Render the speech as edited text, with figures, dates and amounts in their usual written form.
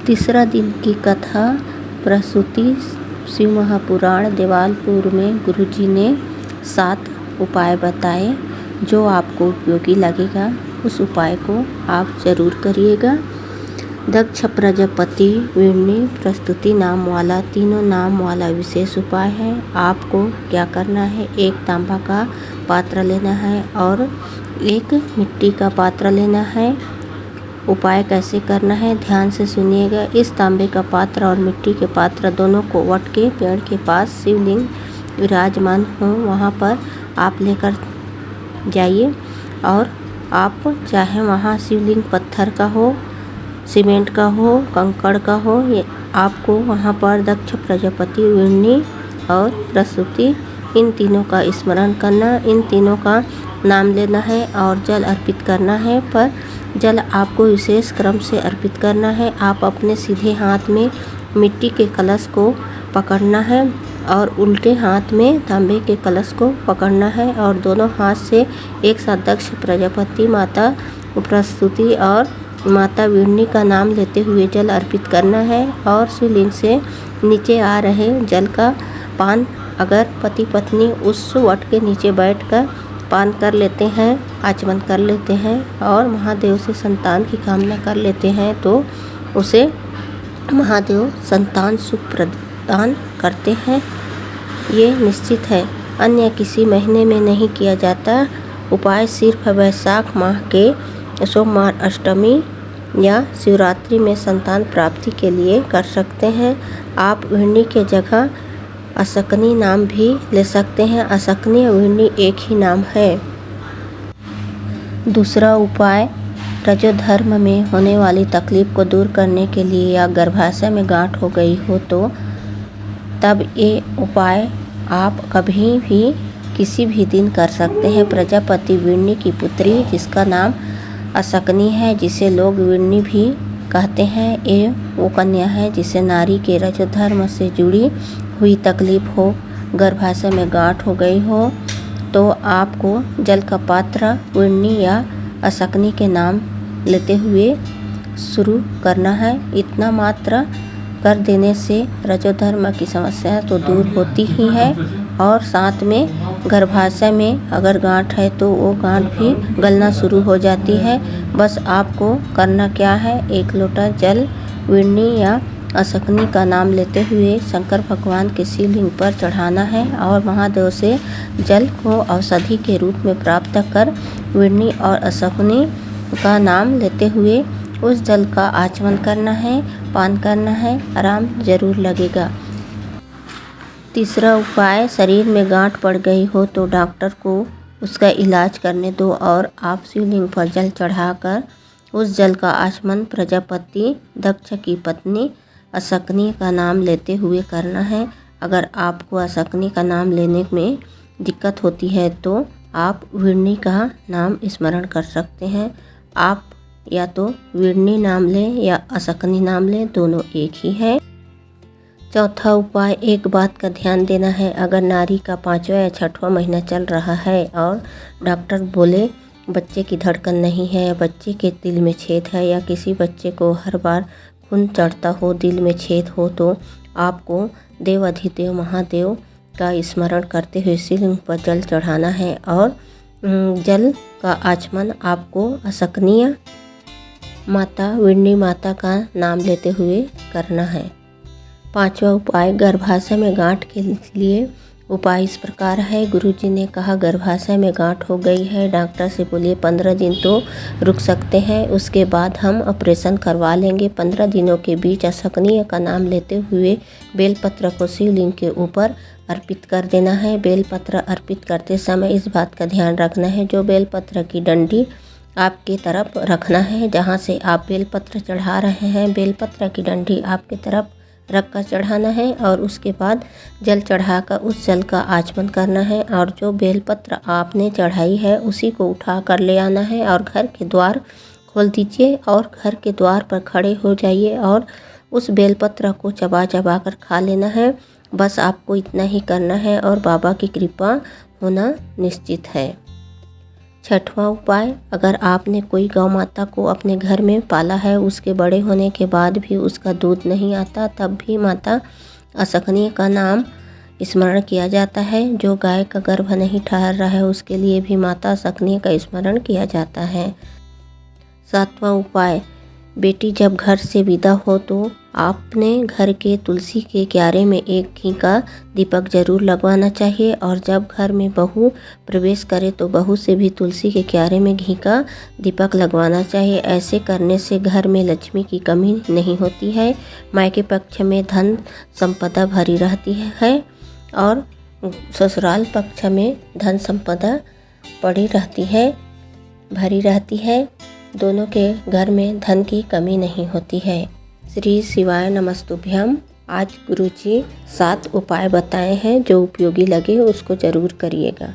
तीसरा दिन की कथा प्रसूति शिव महापुराण। देवालपुर में गुरुजी ने 7 उपाय बताए जो आपको उपयोगी लगेगा। उस उपाय को आप ज़रूर करिएगा। दक्ष प्रजापति वीरनी प्रस्तुति नाम वाला, तीनों नाम वाला विशेष उपाय है। आपको क्या करना है, एक तांबा का पात्र लेना है और एक मिट्टी का पात्र लेना है। उपाय कैसे करना है ध्यान से सुनिएगा। इस तांबे का पात्र और मिट्टी के पात्र दोनों को वट के पेड़ के पास शिवलिंग विराजमान हो वहाँ पर आप लेकर जाइए और आप चाहे वहाँ शिवलिंग पत्थर का हो, सीमेंट का हो, कंकड़ का हो, ये आपको वहाँ पर दक्ष प्रजापति वीरनी और प्रसूति इन तीनों का स्मरण करना, इन तीनों का नाम लेना है और जल अर्पित करना है। पर जल आपको विशेष क्रम से अर्पित करना है। आप अपने सीधे हाथ में मिट्टी के कलश को पकड़ना है और उल्टे हाथ में तांबे के कलश को पकड़ना है और दोनों हाथ से एक साथ दक्ष प्रजापति, माता प्रस्तुति और माता वीरनी का नाम लेते हुए जल अर्पित करना है। और शिवलिंग से नीचे आ रहे जल का पान अगर पति पत्नी उस वट के नीचे बैठकर पान कर लेते हैं, आचमन कर लेते हैं और महादेव से संतान की कामना कर लेते हैं तो उसे महादेव संतान सुख प्रदान करते हैं। ये निश्चित है, अन्य किसी महीने में नहीं किया जाता। उपाय सिर्फ वैशाख माह के सोमवार, अष्टमी या शिवरात्रि में संतान प्राप्ति के लिए कर सकते हैं। आप वीरनी के जगह असकनी नाम भी ले सकते हैं। असकनी और वीरनी एक ही नाम है। दूसरा उपाय रजोधर्म में होने वाली तकलीफ को दूर करने के लिए या गर्भाशय में गांठ हो गई हो तो तब ये उपाय आप कभी भी किसी भी दिन कर सकते हैं। प्रजापति वीरनी की पुत्री जिसका नाम असकनी है, जिसे लोग वीरनी भी कहते हैं, ये वो कन्या है जिसे नारी के रजोधर्म से जुड़ी हुई तकलीफ हो, गर्भाशय में गांठ हो गई हो तो आपको जल का पात्र वीरनी या असकनी के नाम लेते हुए शुरू करना है। इतना मात्र कर देने से रजोधर्म की समस्या तो दूर होती ही है और साथ में गर्भाशय में अगर गांठ है तो वो गांठ भी गलना शुरू हो जाती है। बस आपको करना क्या है, 1 लोटा जल वीरनी या असकनी का नाम लेते हुए शंकर भगवान के शिवलिंग पर चढ़ाना है और महादेव से जल को औषधि के रूप में प्राप्त कर वीरनी और असकनी का नाम लेते हुए उस जल का आचमन करना है, पान करना है, आराम जरूर लगेगा। तीसरा उपाय, शरीर में गांठ पड़ गई हो तो डॉक्टर को उसका इलाज करने दो और आप शिवलिंग पर जल चढ़ाकर उस जल का आचमन प्रजापति दक्ष की पत्नी असकनी का नाम लेते हुए करना है। अगर आपको असकनी का नाम लेने में दिक्कत होती है तो आप वीरनी का नाम स्मरण कर सकते हैं। आप या तो वीरनी नाम लें या असकनी नाम लें, दोनों एक ही है। चौथा उपाय, एक बात का ध्यान देना है, अगर नारी का 5वां या 6वां महीना चल रहा है और डॉक्टर बोले बच्चे की धड़कन नहीं है, बच्चे के दिल में छेद है या किसी बच्चे को हर बार खून चढ़ता हो, दिल में छेद हो तो आपको देवाधिदेव महादेव का स्मरण करते हुए शिवलिंग पर जल चढ़ाना है और जल का आचमन आपको असकनीय माता वीरनी माता का नाम लेते हुए करना है। 5वां उपाय, गर्भाशय में गांठ के लिए उपाय इस प्रकार है। गुरुजी ने कहा गर्भाशय में गांठ हो गई है, डॉक्टर से बोलिए 15 दिन तो रुक सकते हैं, उसके बाद हम ऑपरेशन करवा लेंगे। 15 दिनों के बीच असकनीय का नाम लेते हुए बेलपत्र को शिवलिंग के ऊपर अर्पित कर देना है। बेलपत्र अर्पित करते समय इस बात का ध्यान रखना है, जो बेलपत्र की डंडी आपके तरफ रखना है, जहाँ से आप बेलपत्र चढ़ा रहे हैं बेलपत्र की डंडी आपके तरफ रख कर चढ़ाना है और उसके बाद जल चढ़ाकर उस जल का आचमन करना है और जो बेलपत्र आपने चढ़ाई है उसी को उठा कर ले आना है और घर के द्वार खोल दीजिए और घर के द्वार पर खड़े हो जाइए और उस बेलपत्र को चबा चबा कर खा लेना है। बस आपको इतना ही करना है और बाबा की कृपा होना निश्चित है। छठवां उपाय, अगर आपने कोई गौ माता को अपने घर में पाला है, उसके बड़े होने के बाद भी उसका दूध नहीं आता, तब भी माता असकनी का नाम स्मरण किया जाता है। जो गाय का गर्भ नहीं ठहर रहा है, उसके लिए भी माता असकनी का स्मरण किया जाता है। सातवां उपाय, बेटी जब घर से विदा हो तो आपने घर के तुलसी के क्यारे में एक घी का दीपक जरूर लगवाना चाहिए, और जब घर में बहू प्रवेश करे तो बहू से भी तुलसी के क्यारे में घी का दीपक लगवाना चाहिए। ऐसे करने से घर में लक्ष्मी की कमी नहीं होती है, मायके पक्ष में धन संपदा भरी रहती है और ससुराल पक्ष में धन संपदा पड़ी रहती है, भरी रहती है। दोनों के घर में धन की कमी नहीं होती है। श्री शिवाय नमस्तुभ्यम। आज गुरुजी 7 उपाय बताए हैं, जो उपयोगी लगे उसको ज़रूर करिएगा।